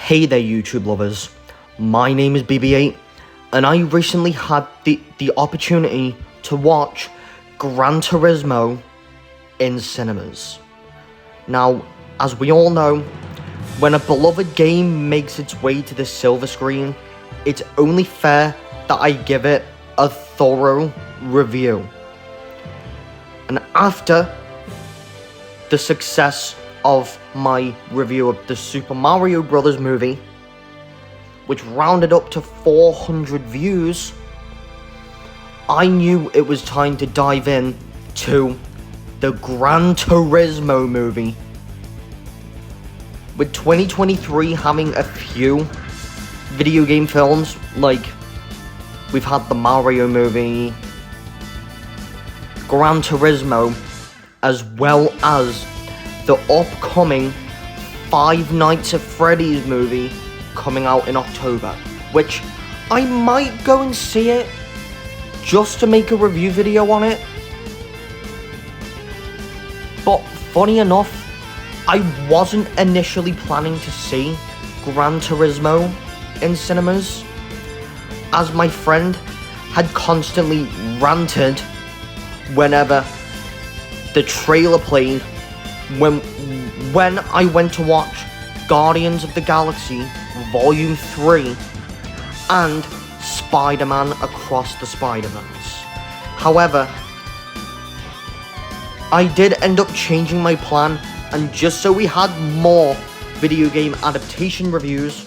Hey there YouTube lovers, my name is BB8 and I recently had the opportunity to watch Gran Turismo in cinemas. Now, as we all know, when a beloved game makes its way to the silver screen, it's only fair that I give it a thorough review. And after the success of my review of the Super Mario Bros. Movie, which rounded up to 400 views, I knew it was time to dive in to the Gran Turismo movie. With 2023 having a few video game films, like we've had the Mario movie, Gran Turismo, as well as the upcoming Five Nights at Freddy's movie coming out in October, which I might go and see it just to make a review video on it. But funny enough, I wasn't initially planning to see Gran Turismo in cinemas, as my friend had constantly ranted whenever the trailer played when I went to watch Guardians of the Galaxy Volume 3 and Spider-Man Across the Spider-Verse. However, I did end up changing my plan, and just so we had more video game adaptation reviews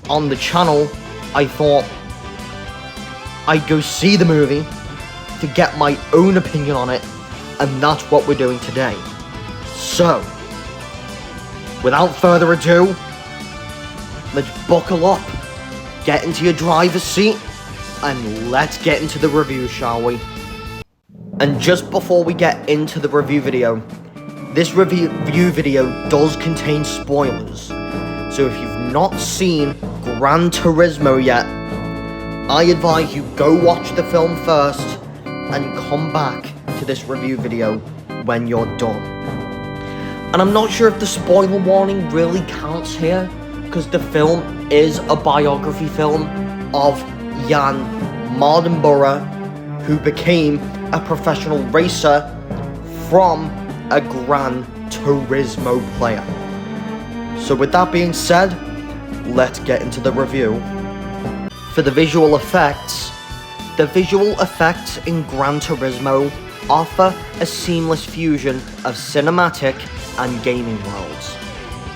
on the channel, I thought I'd go see the movie to get my own opinion on it, and that's what we're doing today. So, without further ado, let's buckle up, get into your driver's seat, and let's get into the review, shall we? And just before we get into the review video, this review video does contain spoilers. So if you've not seen Gran Turismo yet, I advise you go watch the film first and come back to this review video when you're done. And I'm not sure if the spoiler warning really counts here, because the film is a biography film of Jan Mardenborough, who became a professional racer from a Gran Turismo player. So with that being said, let's get into the review. For the visual effects in Gran Turismo offer a seamless fusion of cinematic and gaming worlds,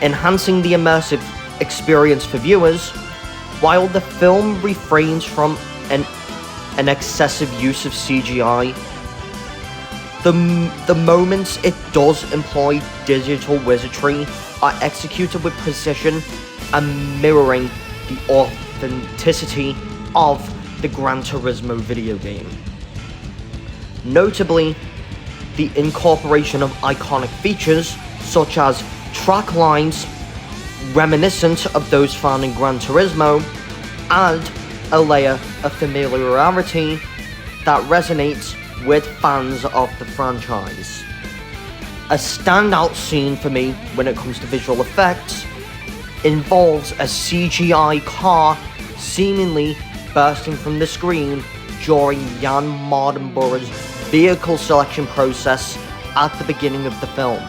enhancing the immersive experience for viewers, while the film refrains from an excessive use of CGI. The moments it does employ digital wizardry are executed with precision and mirroring the authenticity of the Gran Turismo video game. Notably, the incorporation of iconic features such as track lines reminiscent of those found in Gran Turismo add a layer of familiarity that resonates with fans of the franchise. A standout scene for me when it comes to visual effects involves a CGI car seemingly bursting from the screen during Jan Mardenborough's vehicle selection process at the beginning of the film.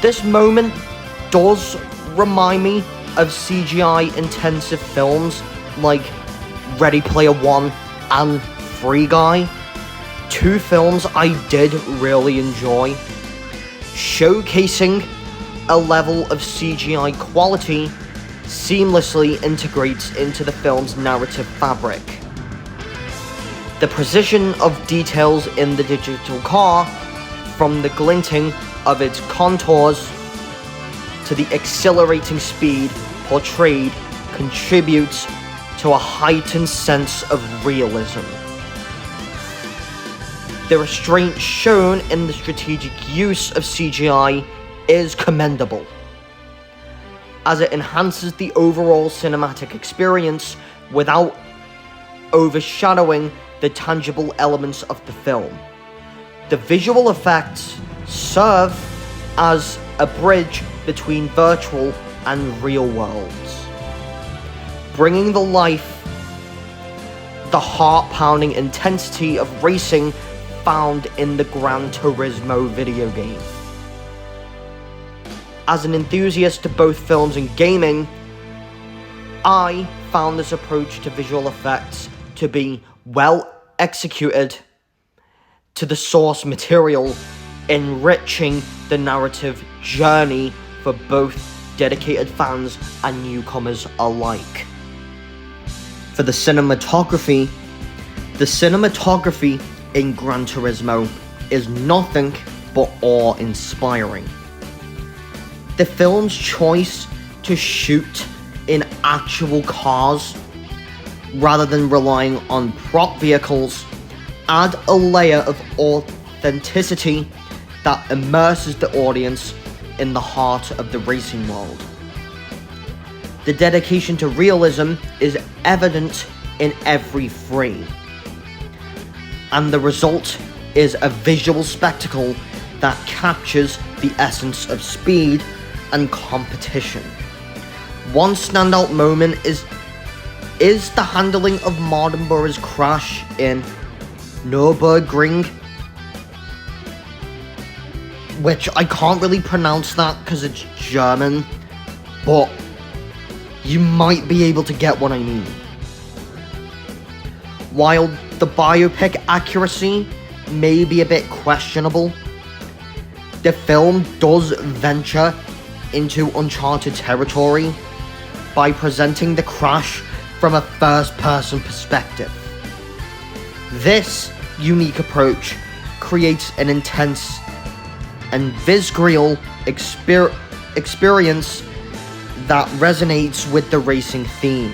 This moment does remind me of CGI intensive films like Ready Player One and Free Guy, two films I did really enjoy, showcasing a level of CGI quality seamlessly integrates into the film's narrative fabric. The precision of details in the digital car, from the glinting of its contours to the accelerating speed portrayed, contributes to a heightened sense of realism. The restraint shown in the strategic use of CGI is commendable, as it enhances the overall cinematic experience without overshadowing the tangible elements of the film. The visual effects serve as a bridge between virtual and real worlds, bringing the life, the heart-pounding intensity of racing found in the Gran Turismo video game. As an enthusiast to both films and gaming, I found this approach to visual effects to be well executed to the source material, enriching the narrative journey for both dedicated fans and newcomers alike. For the cinematography in Gran Turismo is nothing but awe-inspiring. The film's choice to shoot in actual cars rather than relying on prop vehicles add a layer of authenticity that immerses the audience in the heart of the racing world. The dedication to realism is evident in every frame, and the result is a visual spectacle that captures the essence of speed and competition. One standout moment is the handling of Mardenborough's crash in Nürburgring, which I can't really pronounce that because it's German, but you might be able to get what I mean. While the biopic accuracy may be a bit questionable, the film does venture into uncharted territory by presenting the crash from a first-person perspective. This unique approach creates an intense and visceral experience that resonates with the racing theme.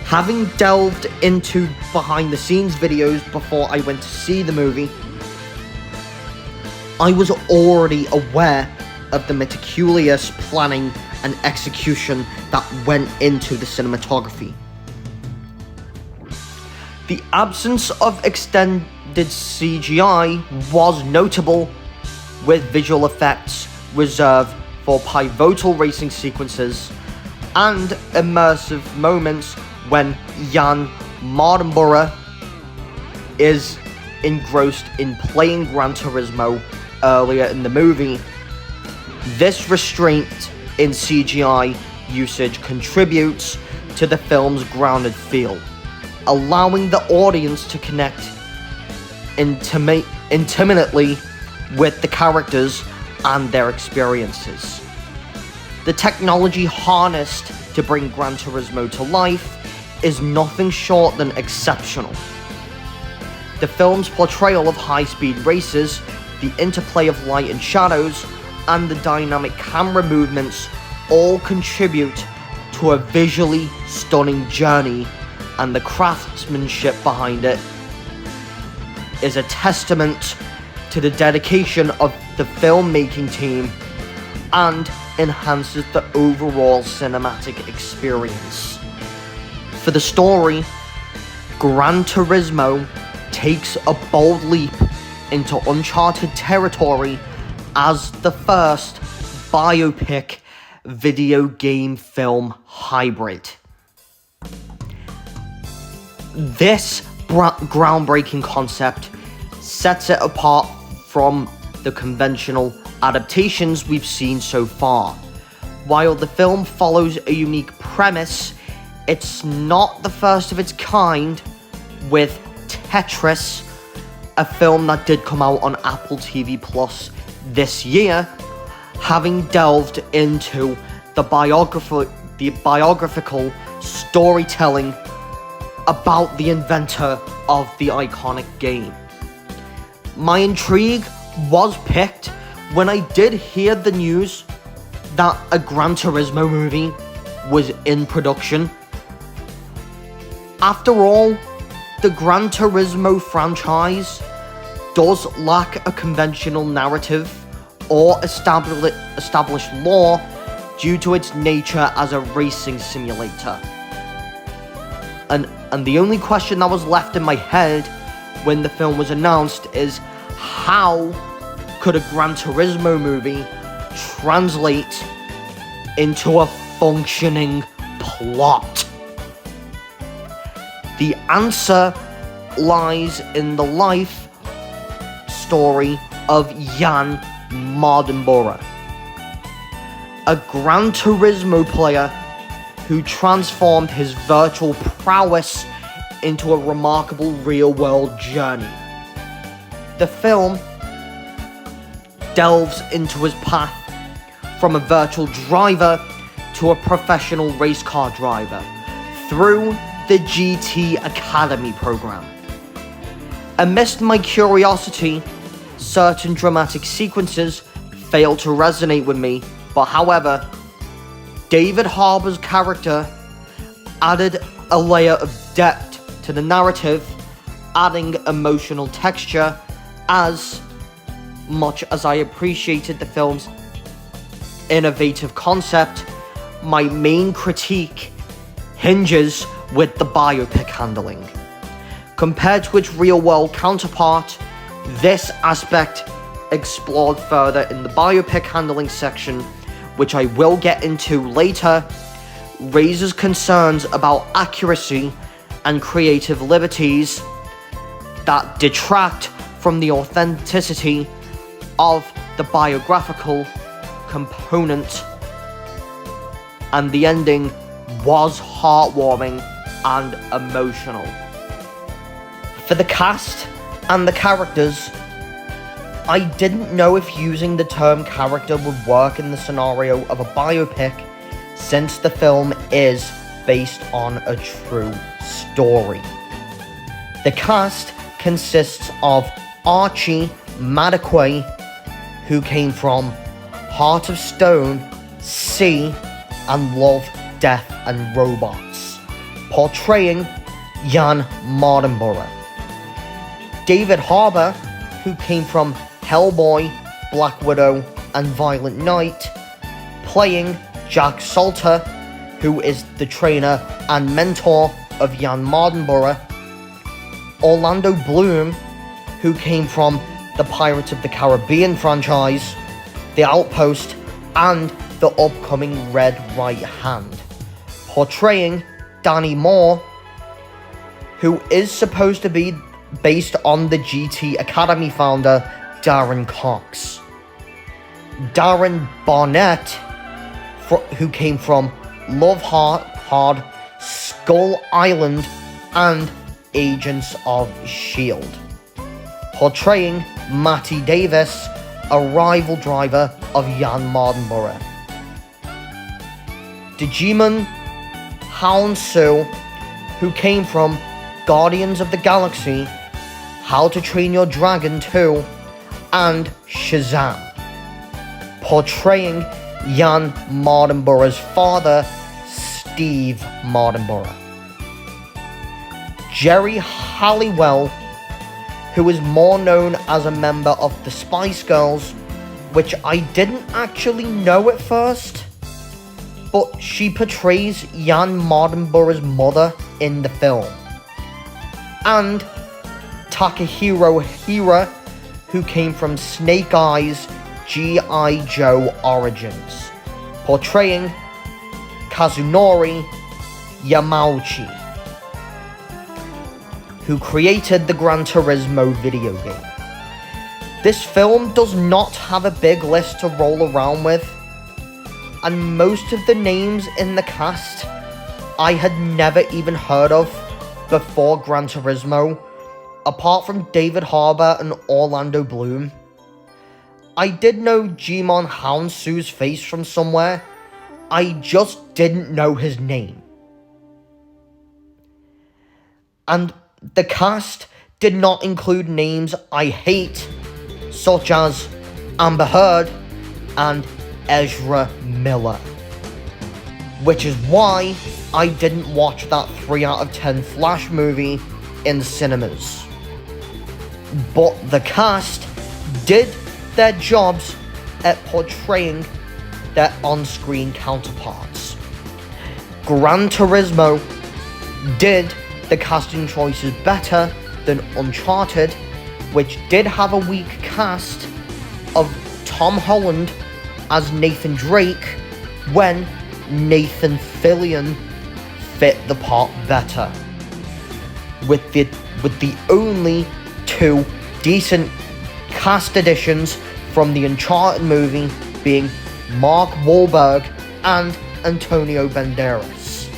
Having delved into behind-the-scenes videos before I went to see the movie, I was already aware of the meticulous planning and execution that went into the cinematography. The absence of extended CGI was notable, with visual effects reserved for pivotal racing sequences and immersive moments when Jan Mardenborough is engrossed in playing Gran Turismo earlier in the movie. This restraint in CGI usage contributes to the film's grounded feel, allowing the audience to connect intimately with the characters and their experiences. The technology harnessed to bring Gran Turismo to life is nothing short than exceptional. The film's portrayal of high-speed races, the interplay of light and shadows, and the dynamic camera movements all contribute to a visually stunning journey, and the craftsmanship behind it is a testament to the dedication of the filmmaking team and enhances the overall cinematic experience. For the story, Gran Turismo takes a bold leap into uncharted territory as the first biopic video game film hybrid. This groundbreaking concept sets it apart from the conventional adaptations we've seen so far. While the film follows a unique premise, it's not the first of its kind, with Tetris, a film that did come out on Apple TV Plus this year, having delved into the biographical storytelling about the inventor of the iconic game. My intrigue was piqued when I did hear the news that a Gran Turismo movie was in production. After all, the Gran Turismo franchise does lack a conventional narrative or established lore due to its nature as a racing simulator. And the only question that was left in my head when the film was announced is, how could a Gran Turismo movie translate into a functioning plot? The answer lies in the life story of Jan Mardenborough, a Gran Turismo player who transformed his virtual prowess into a remarkable real-world journey. The film delves into his path from a virtual driver to a professional race car driver through the GT Academy program. Amidst my curiosity, certain dramatic sequences failed to resonate with me, but however, David Harbour's character added a layer of depth to the narrative, adding emotional texture. As much as I appreciated the film's innovative concept, my main critique hinges with the biopic handling. Compared to its real-world counterpart, this aspect, explored further in the biopic handling section, which I will get into later, raises concerns about accuracy and creative liberties that detract from the authenticity of the biographical component, and the ending was heartwarming and emotional. For the cast and the characters, I didn't know if using the term character would work in the scenario of a biopic, since the film is based on a true story. The cast consists of Archie Madekwe, who came from Heart of Stone, Sea, and Love, Death and Robots, portraying Jan Mardenborough. David Harbour, who came from Hellboy, Black Widow, and Violent Night, playing Jack Salter, who is the trainer and mentor of Jan Mardenborough. Orlando Bloom, who came from the Pirates of the Caribbean franchise, The Outpost, and the upcoming Red Right Hand, portraying Danny Moore, who is supposed to be based on the GT Academy founder Darren Cox. Darren Barnett, who came from Love Hard, Skull Island, and Agents of S.H.I.E.L.D., portraying Matty Davis, a rival driver of Jan Mardenborough. Digimon Hounsou, who came from Guardians of the Galaxy, How to Train Your Dragon 2, and Shazam, portraying Jan Mardenborough's father, Steve Mardenborough. Jerry Halliwell, who is more known as a member of the Spice Girls, which I didn't actually know at first, but she portrays Jan Mardenborough's mother in the film. And Takahiro Hira, who came from Snake Eyes G.I. Joe Origins, portraying Kazunori Yamauchi, who created the Gran Turismo video game. This film does not have a big list to roll around with, and most of the names in the cast I had never even heard of before Gran Turismo, apart from David Harbour and Orlando Bloom. I did know Jimon Hounsou's face from somewhere, I just didn't know his name. And the cast did not include names I hate, such as Amber Heard and Ezra Miller, which is why I didn't watch that 3 out of 10 Flash movie in cinemas. But the cast did their jobs at portraying their on-screen counterparts. Gran Turismo did the casting choices better than Uncharted, which did have a weak cast of Tom Holland as Nathan Drake, when Nathan Fillion fit the part better, with the only two decent cast additions from the Uncharted movie being Mark Wahlberg and Antonio Banderas.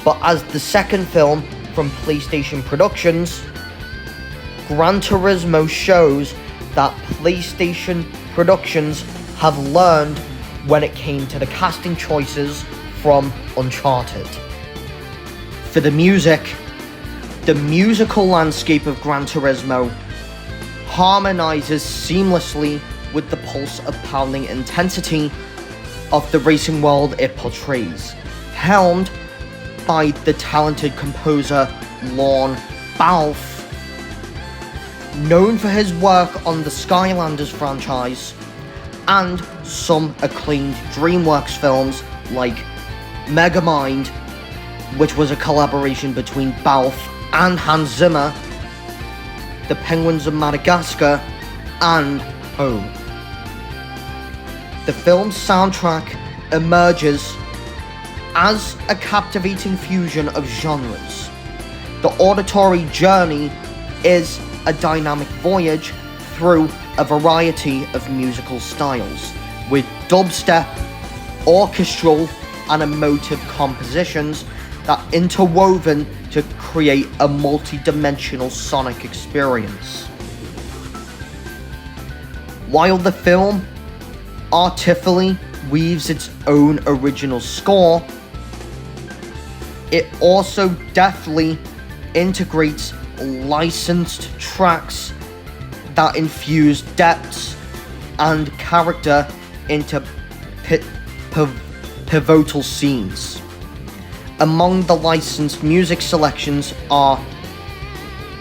But as the second film from PlayStation Productions, Gran Turismo shows that PlayStation Productions have learned when it came to the casting choices from Uncharted. For the music, the musical landscape of Gran Turismo harmonizes seamlessly with the pulse-of-pounding intensity of the racing world it portrays, helmed by the talented composer Lorne Balfe, known for his work on the Skylanders franchise and some acclaimed DreamWorks films like Megamind, which was a collaboration between Balfe and Hans Zimmer, The Penguins of Madagascar, and Home. The film's soundtrack emerges as a captivating fusion of genres. The auditory journey is a dynamic voyage through a variety of musical styles, with dubstep, orchestral, and emotive compositions that interwoven to create a multi-dimensional sonic experience. While the film artfully weaves its own original score, it also deftly integrates licensed tracks that infuse depths and character into pivotal scenes. Among the licensed music selections are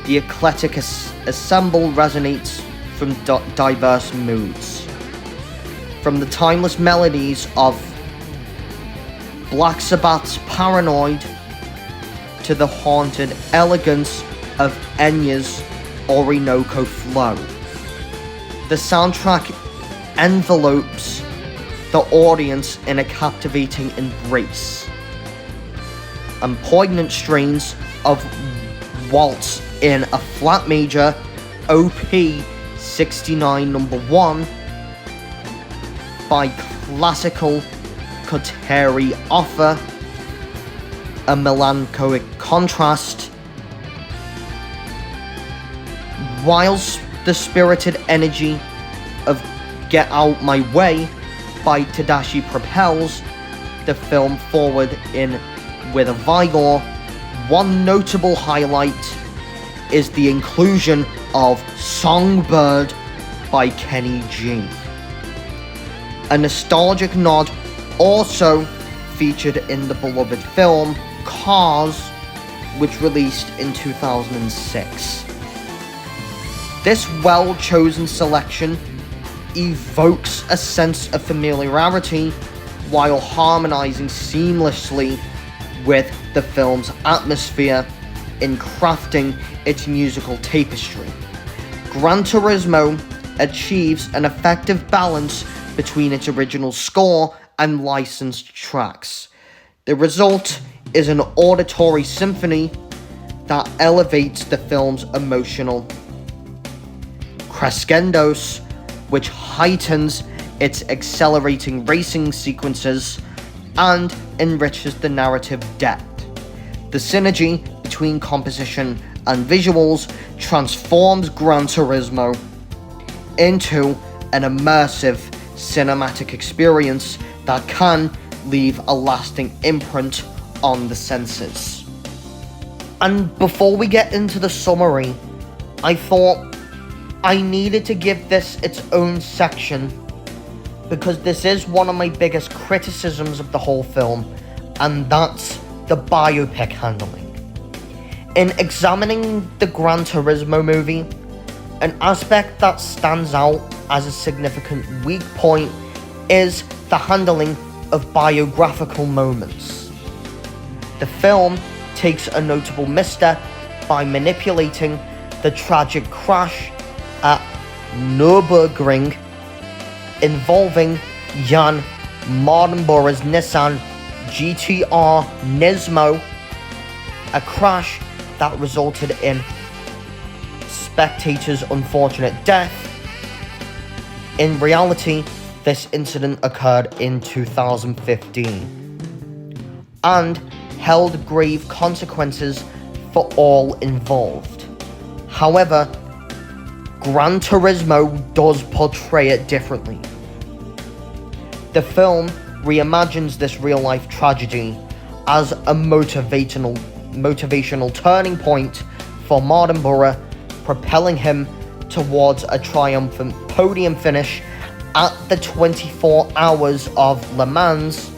the eclectic ensemble resonates from diverse moods. From the timeless melodies of Black Sabbath's Paranoid to the haunted elegance of Enya's Orinoco Flow. The soundtrack envelopes the audience in a captivating embrace, and poignant strains of Waltz in a Flat Major OP 69 number 1 by classical Cotteri offer a melancholic contrast, whilst the spirited energy of Get Out My Way by Tadashi propels the film forward with a vigor. One notable highlight is the inclusion of Songbird by Kenny G. A nostalgic nod also featured in the beloved film Cars, which released in 2006. This well-chosen selection evokes a sense of familiarity while harmonizing seamlessly with the film's atmosphere in crafting its musical tapestry. Gran Turismo achieves an effective balance between its original score and licensed tracks. The result is an auditory symphony that elevates the film's emotional crescendos, which heightens its accelerating racing sequences and enriches the narrative depth. The synergy between composition and visuals transforms Gran Turismo into an immersive cinematic experience that can leave a lasting imprint on the senses. And before we get into the summary, I thought I needed to give this its own section because this is one of my biggest criticisms of the whole film, and that's the biopic handling. In examining the Gran Turismo movie, an aspect that stands out as a significant weak point is the handling of biographical moments. The film takes a notable misstep by manipulating the tragic crash at Nürburgring involving Jan Martinborough's Nissan GTR Nismo, a crash that resulted in spectators' unfortunate death. In reality, this incident occurred in 2015 and held grave consequences for all involved. However, Gran Turismo does portray it differently. The film reimagines this real-life tragedy as a motivational turning point for Martinborough, propelling him towards a triumphant podium finish at the 24 Hours of Le Mans,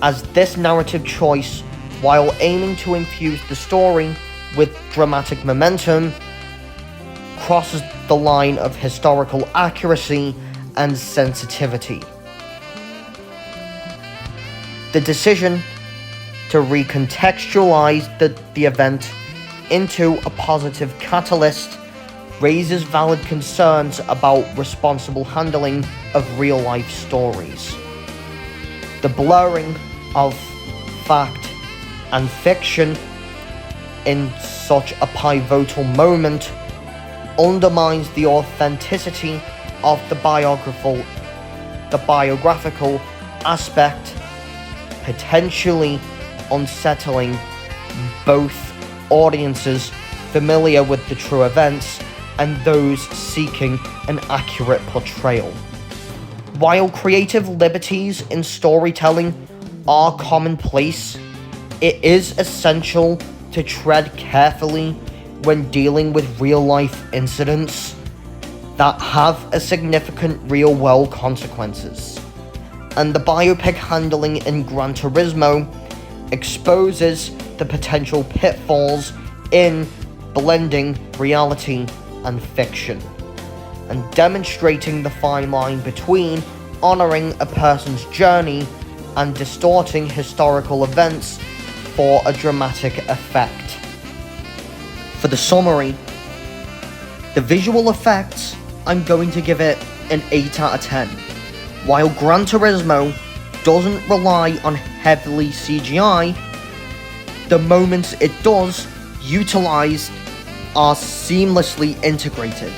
as this narrative choice, while aiming to infuse the story with dramatic momentum, crosses the line of historical accuracy and sensitivity. The decision to recontextualize the event into a positive catalyst raises valid concerns about responsible handling of real-life stories. The blurring of fact and fiction in such a pivotal moment undermines the authenticity of the biographical aspect, potentially unsettling both audiences familiar with the true events and those seeking an accurate portrayal. While creative liberties in storytelling are commonplace, it is essential to tread carefully when dealing with real-life incidents that have a significant real-world consequences. And the biopic handling in Gran Turismo exposes the potential pitfalls in blending reality and fiction, and demonstrating the fine line between honoring a person's journey and distorting historical events for a dramatic effect. For the summary, the visual effects, I'm going to give it an 8 out of 10. While Gran Turismo doesn't rely on heavily CGI, the moments it does utilize are seamlessly integrated.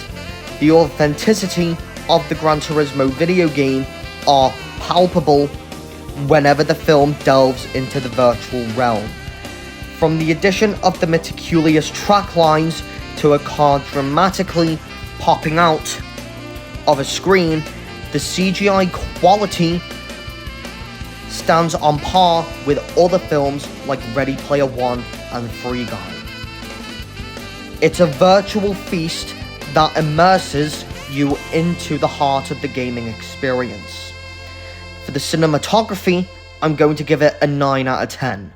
The authenticity of the Gran Turismo video game are palpable whenever the film delves into the virtual realm. From the addition of the meticulous track lines to a car dramatically popping out of a screen, the CGI quality stands on par with other films like Ready Player One and Free Guy. It's a virtual feast that immerses you into the heart of the gaming experience. For the cinematography, I'm going to give it a 9 out of 10.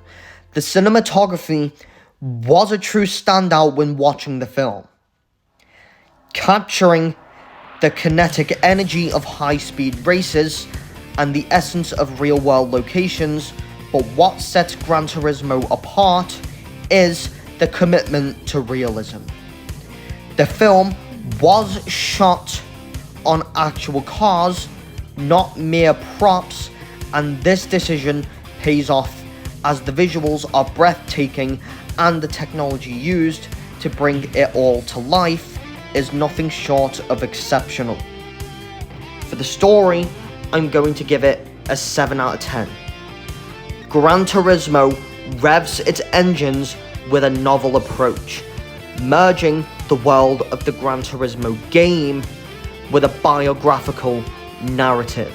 The cinematography was a true standout when watching the film, capturing the kinetic energy of high-speed races and the essence of real-world locations, but what sets Gran Turismo apart is the commitment to realism. The film was shot on actual cars, not mere props, and this decision pays off as the visuals are breathtaking and the technology used to bring it all to life is nothing short of exceptional. For the story, I'm going to give it a 7 out of 10. Gran Turismo revs its engines with a novel approach, merging the world of the Gran Turismo game with a biographical narrative.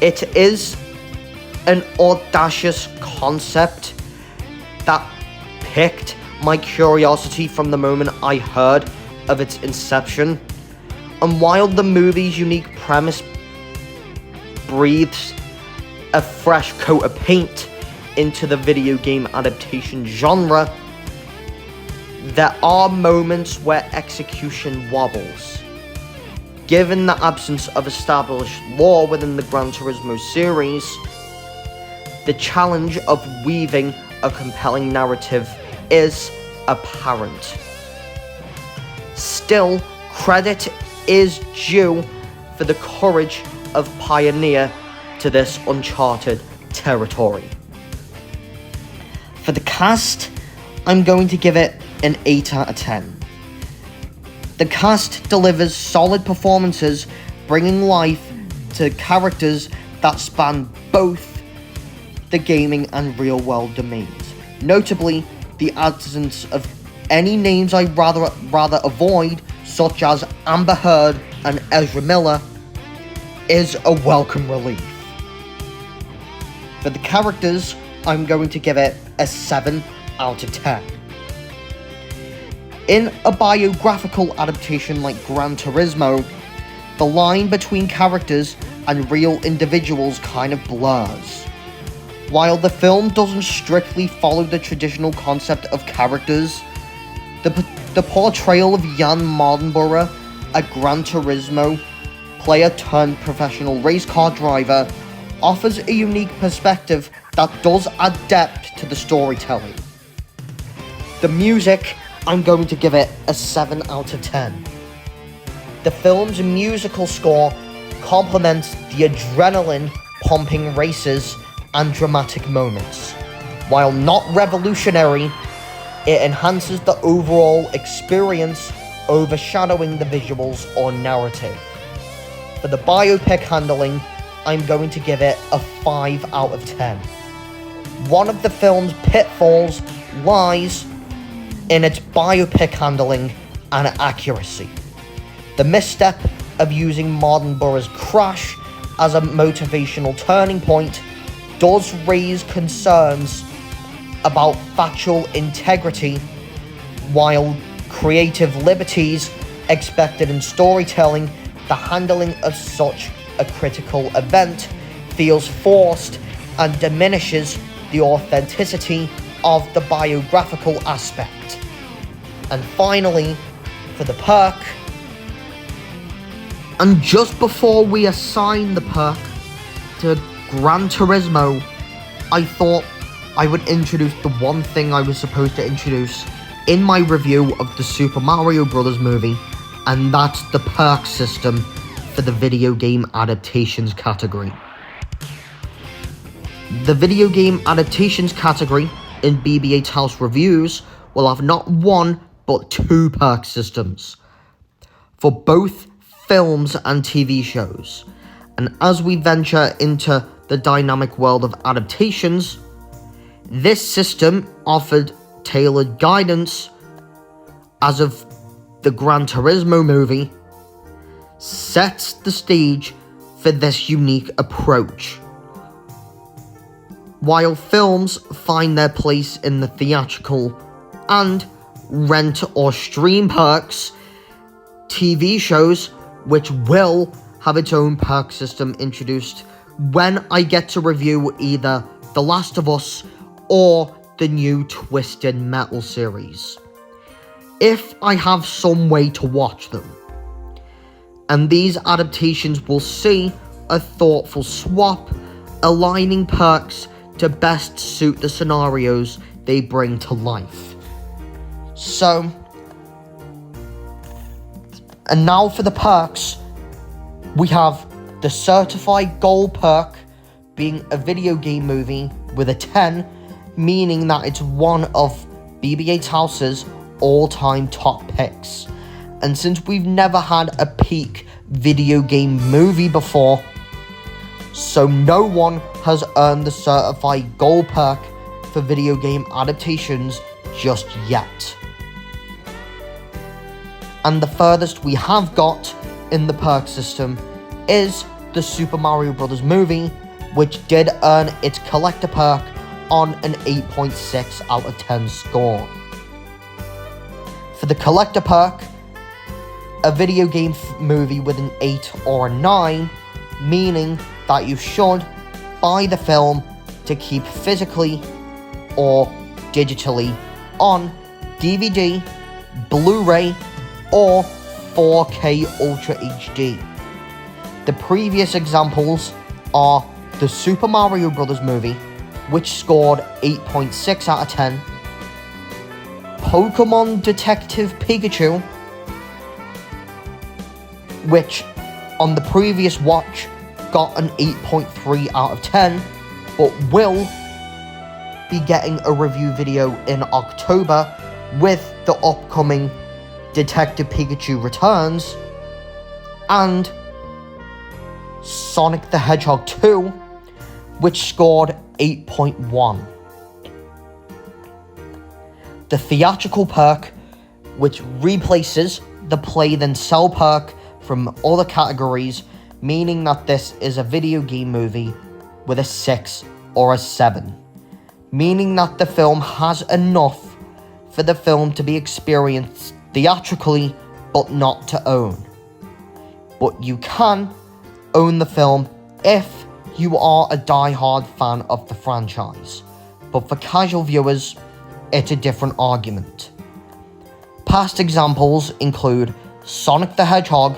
It is an audacious concept that piqued my curiosity from the moment I heard of its inception, and while the movie's unique premise breathes a fresh coat of paint into the video game adaptation genre, there are moments where execution wobbles. Given the absence of established lore within the Gran Turismo series, the challenge of weaving a compelling narrative is apparent. Still, credit is due for the courage of pioneer to this uncharted territory. For the cast, I'm going to give it an 8 out of 10. The cast delivers solid performances, bringing life to characters that span both the gaming and real-world domains. Notably, the absence of any names I'd rather avoid, such as Amber Heard and Ezra Miller, is a welcome relief. For the characters, I'm going to give it a 7 out of 10. In a biographical adaptation like Gran Turismo, the line between characters and real individuals kind of blurs. While the film doesn't strictly follow the traditional concept of characters, the portrayal of Jan Mardenborough, a Gran Turismo player turned professional race car driver, offers a unique perspective that does add depth to the storytelling. The music, I'm going to give it a 7 out of 10. The film's musical score complements the adrenaline-pumping races and dramatic moments. While not revolutionary, it enhances the overall experience, overshadowing the visuals or narrative. For the biopic handling, I'm going to give it a 5 out of 10. One of the film's pitfalls lies in its biopic handling and accuracy. The misstep of using Mardenborough's crash as a motivational turning point does raise concerns about factual integrity, while creative liberties expected in storytelling, the handling of such a critical event feels forced and diminishes the authenticity of the biographical aspect. And finally, for the perk, and just before we assign the perk to Gran Turismo, I thought I would introduce the one thing I was supposed to introduce in my review of the Super Mario Bros. Movie, and that's the perk system for the video game adaptations category. The video game adaptations category in BB8's House Reviews will have not one but 2 perk systems for both films and TV shows. And as we venture into the dynamic world of adaptations, this system offered tailored guidance as of the Gran Turismo movie sets the stage for this unique approach. While films find their place in the theatrical and rent or stream perks, TV shows, which will have its own perk system introduced when I get to review either The Last of Us or the new Twisted Metal series, if I have some way to watch them. And these adaptations will see a thoughtful swap, aligning perks to best suit the scenarios they bring to life. So, and now for the perks, we have the Certified Gold perk being a video game movie with a 10, meaning that it's one of BB8's House's all-time top picks. And since we've never had a peak video game movie before, so no one has earned the Certified Gold perk for video game adaptations just yet. And the furthest we have got in the perk system is the Super Mario Bros. Movie, which did earn its collector perk on an 8.6 out of 10 score. For the collector perk, a video game movie with an 8 or a 9, meaning that you should buy the film to keep physically or digitally on DVD, Blu-ray, or 4K Ultra HD. The previous examples are the Super Mario Bros. Movie, which scored 8.6 out of 10, Pokemon Detective Pikachu, which on the previous watch got an 8.3 out of 10, but will be getting a review video in October with the upcoming Detective Pikachu Returns and Sonic the Hedgehog 2, which scored 8.1. The theatrical perk, which replaces the play then sell perk from other categories, meaning that this is a video game movie with a 6 or a 7, meaning that the film has enough for the film to be experienced theatrically but not to own. But you can own the film if you are a die-hard fan of the franchise, but for casual viewers, it's a different argument. Past examples include Sonic the Hedgehog,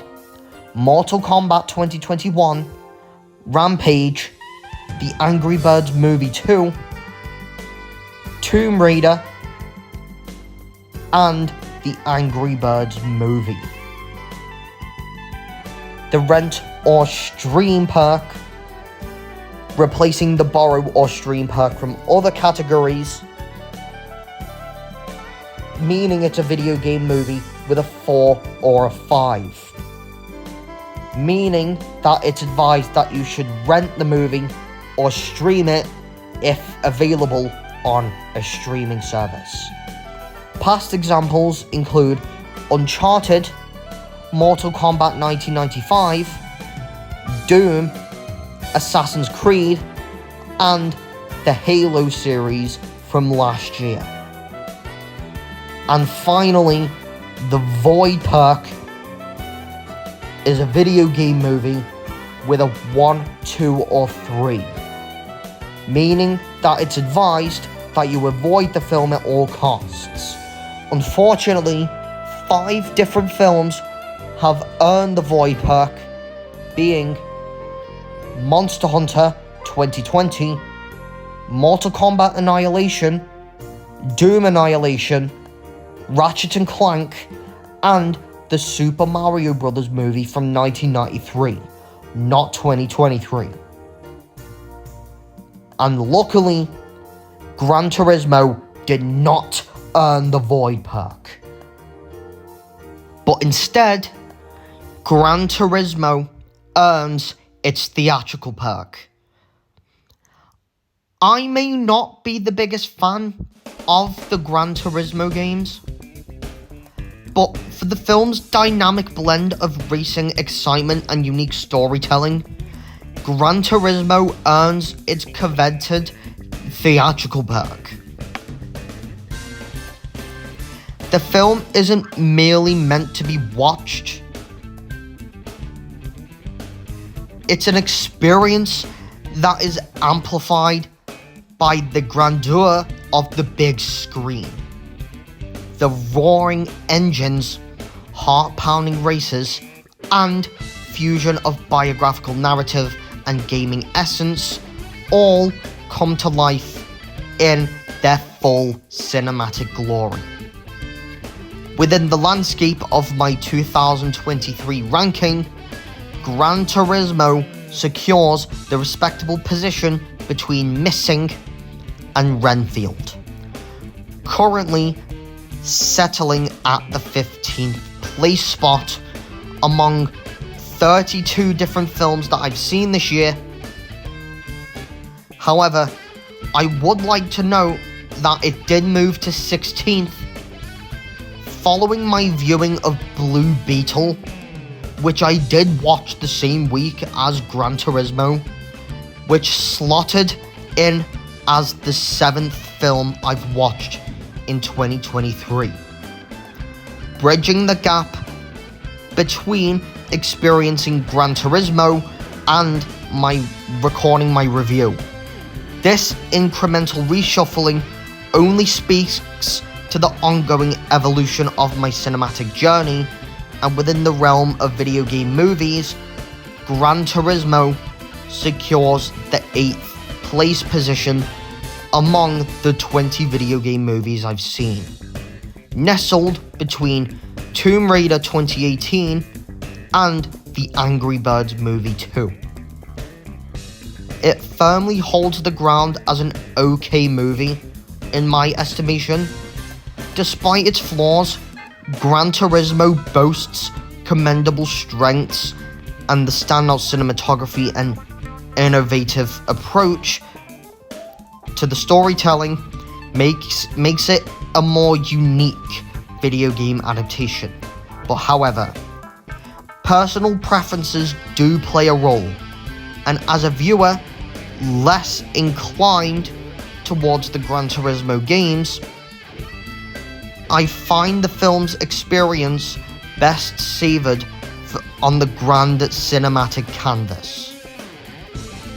Mortal Kombat 2021, Rampage, The Angry Birds Movie 2, Tomb Raider, and The Angry Birds Movie. The Rent or Stream perk, replacing the Borrow or Stream perk from other categories, meaning it's a video game movie with a 4 or a 5. Meaning that it's advised that you should rent the movie or stream it if available on a streaming service. Past examples include Uncharted, Mortal Kombat 1995, Doom, Assassin's Creed, and the Halo series from last year. And finally, the Void perk is a video game movie with a 1, 2, or 3, meaning that it's advised that you avoid the film at all costs. Unfortunately, 5 different films have earned the Void perk, being Monster Hunter 2020, Mortal Kombat Annihilation, Doom Annihilation, Ratchet & Clank, and the Super Mario Bros. Movie from 1993, not 2023. And luckily, Gran Turismo did not earn the Void perk. But instead, Gran Turismo earns its theatrical perk. I may not be the biggest fan of the Gran Turismo games, but for the film's dynamic blend of racing excitement and unique storytelling, Gran Turismo earns its coveted theatrical perk. The film isn't merely meant to be watched. It's an experience that is amplified by the grandeur of the big screen. The roaring engines, heart-pounding races, and fusion of biographical narrative and gaming essence all come to life in their full cinematic glory. Within the landscape of my 2023 ranking, Gran Turismo secures the respectable position between Missing and Renfield, currently settling at the 15th place spot among 32 different films that I've seen this year. However, I would like to note that it did move to 16th following my viewing of Blue Beetle, which I did watch the same week as Gran Turismo, which slotted in as the 7th film I've watched in 2023, bridging the gap between experiencing Gran Turismo and recording my review. This incremental reshuffling only speaks to the ongoing evolution of my cinematic journey, and within the realm of video game movies, Gran Turismo secures the 8th place position among the 20 video game movies I've seen, nestled between Tomb Raider 2018 and The Angry Birds Movie 2. it firmly holds the ground as an okay movie, in my estimation. Despite its flaws, Gran Turismo boasts commendable strengths, and the standout cinematography and innovative approach to the storytelling makes it a more unique video game adaptation. But however, personal preferences do play a role, and as a viewer less inclined towards the Gran Turismo games, I find the film's experience best savoured on the grand cinematic canvas.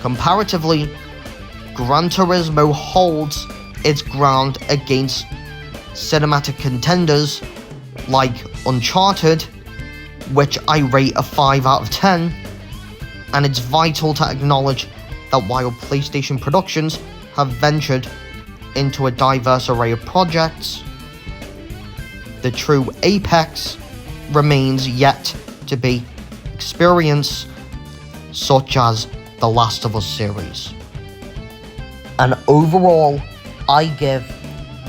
Comparatively, Gran Turismo holds its ground against cinematic contenders like Uncharted, which I rate a 5 out of 10, and it's vital to acknowledge that while PlayStation Productions have ventured into a diverse array of projects, the true apex remains yet to be experienced, such as the Last of Us series. And overall, I give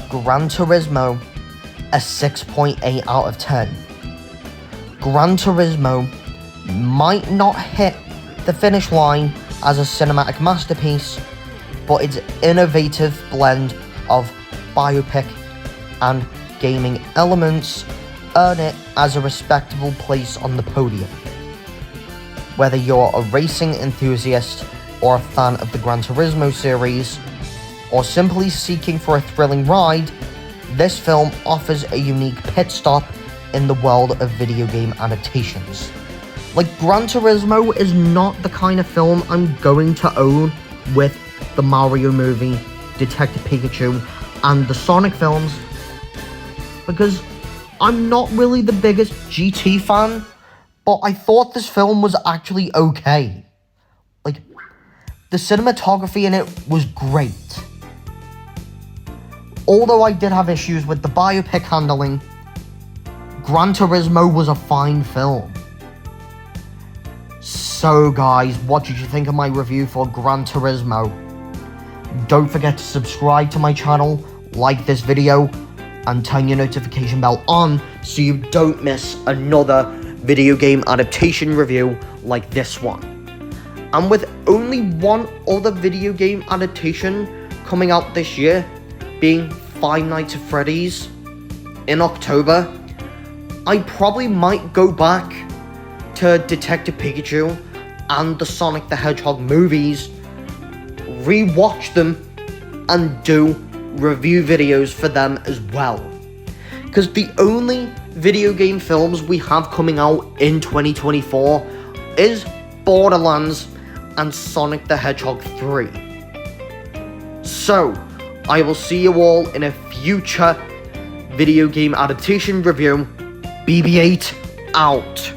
Gran Turismo a 6.8 out of 10. Gran Turismo might not hit the finish line as a cinematic masterpiece, but its innovative blend of biopic and gaming elements earn it as a respectable place on the podium. Whether you're a racing enthusiast or a fan of the Gran Turismo series, or simply seeking for a thrilling ride, this film offers a unique pit stop in the world of video game adaptations. Like, Gran Turismo is not the kind of film I'm going to own with the Mario movie, Detective Pikachu, and the Sonic films, because I'm not really the biggest GT fan, but I thought this film was actually okay. Like, the cinematography in it was great. Although I did have issues with the biopic handling, Gran Turismo was a fine film. So guys, what did you think of my review for Gran Turismo? Don't forget to subscribe to my channel, like this video, and turn your notification bell on so you don't miss another video game adaptation review like this one. And with only one other video game adaptation coming out this year, being Five Nights at Freddy's in October, I probably might go back to Detective Pikachu and the Sonic the Hedgehog movies, rewatch them, and do review videos for them as well. Because the only video game films we have coming out in 2024 is Borderlands and Sonic the Hedgehog 3. So, I will see you all in a future video game adaptation review. BB8 out.